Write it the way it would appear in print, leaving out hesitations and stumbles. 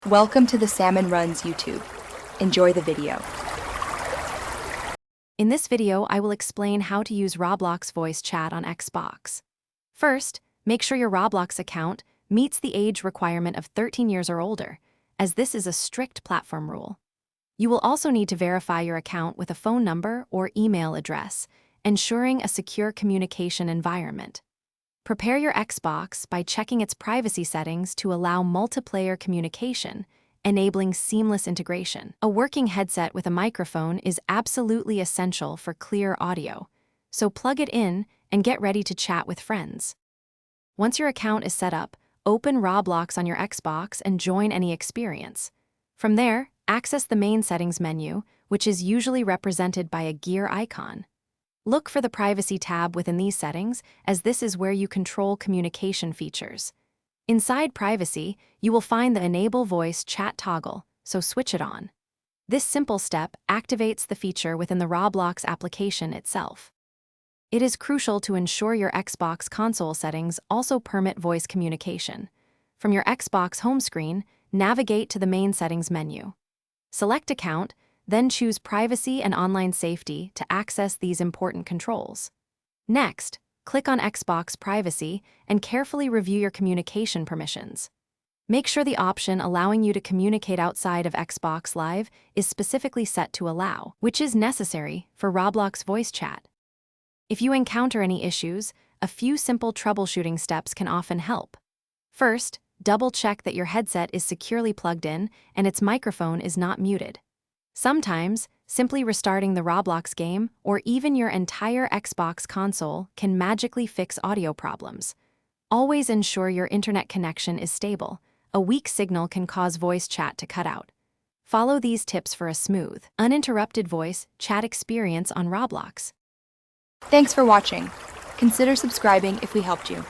Welcome to the Salmon Runs YouTube. Enjoy the video. In this video, I will explain how to use Roblox voice chat on Xbox. First, make sure your Roblox account meets the age requirement of 13 years or older, as this is a strict platform rule. You will also need to verify your account with a phone number or email address, ensuring a secure communication environment. Prepare your Xbox by checking its privacy settings to allow multiplayer communication, enabling seamless integration. A working headset with a microphone is absolutely essential for clear audio, so plug it in and get ready to chat with friends. Once your account is set up, open Roblox on your Xbox and join any experience. From there, access the main settings menu, which is usually represented by a gear icon. Look for the Privacy tab within these settings, as this is where you control communication features. Inside Privacy, you will find the Enable Voice Chat toggle, so switch it on. This simple step activates the feature within the Roblox application itself. It is crucial to ensure your Xbox console settings also permit voice communication. From your Xbox home screen, navigate to the main settings menu. Select Account, then choose Privacy and Online Safety to access these important controls. Next, click on Xbox Privacy and carefully review your communication permissions. Make sure the option allowing you to communicate outside of Xbox Live is specifically set to Allow, which is necessary for Roblox voice chat. If you encounter any issues, a few simple troubleshooting steps can often help. First, double-check that your headset is securely plugged in and its microphone is not muted. Sometimes, simply restarting the Roblox game or even your entire Xbox console can magically fix audio problems. Always ensure your internet connection is stable. A weak signal can cause voice chat to cut out. Follow these tips for a smooth, uninterrupted voice chat experience on Roblox. Thanks for watching. Consider subscribing if we helped you.